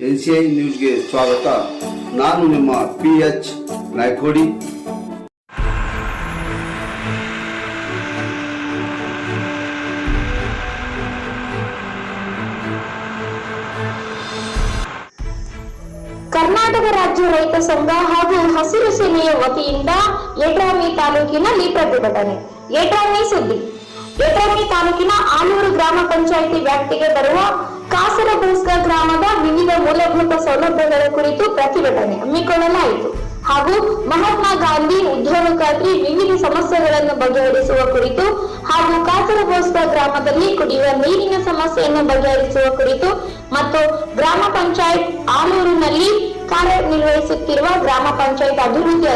NCI ನ್ಯೂಸ್ಗೆ ಸ್ವಾಗತ. ನಾನು ನಿಮ್ಮ PH ನಾಯ್ಕೋಡಿ. ಕರ್ನಾಟಕ ರಾಜ್ಯ ರೈತ ಸಂಘ ಹಾಗೂ ಹಸಿರು ಸೇನೆಯ ವತಿಯಿಂದ ಯಡ್ರಾಮಿ ತಾಲೂಕಿನಲ್ಲಿ ಪ್ರತಿಭಟನೆ. ಯಡ್ರಾಮಿ ಸುದ್ದಿ. ಯಡ್ರಾಮಿ ತಾಲೂಕಿನ ಆಲೂರು ಗ್ರಾಮ ಪಂಚಾಯಿತಿ ವ್ಯಾಪ್ತಿಗೆ ಬರುವ ಕಾಸರಬೋಸ್ಗ ಗ್ರಾಮದ ವಿವಿಧ ಮೂಲಭೂತ ಸೌಲಭ್ಯಗಳ ಕುರಿತು ಪ್ರತಿಭಟನೆ ಹಮ್ಮಿಕೊಳ್ಳಲಾಯಿತು ಹಾಗೂ ಮಹಾತ್ಮ ಗಾಂಧಿ ಉದ್ಯೋಗ ಖಾತ್ರಿ ವಿವಿಧ ಸಮಸ್ಯೆಗಳನ್ನು ಬಗೆಹರಿಸುವ ಕುರಿತು ಹಾಗೂ ಕಾಸರಬೋಸ್ಗ ಗ್ರಾಮದಲ್ಲಿ ಕುಡಿಯುವ ನೀರಿನ ಸಮಸ್ಯೆಯನ್ನು ಬಗೆಹರಿಸುವ ಕುರಿತು ಮತ್ತು ಗ್ರಾಮ ಪಂಚಾಯತ್ ಆಲೂರಿನಲ್ಲಿ ಕಾರ್ಯನಿರ್ವಹಿಸುತ್ತಿರುವ ಗ್ರಾಮ ಪಂಚಾಯತ್ ಅಭಿವೃದ್ಧಿ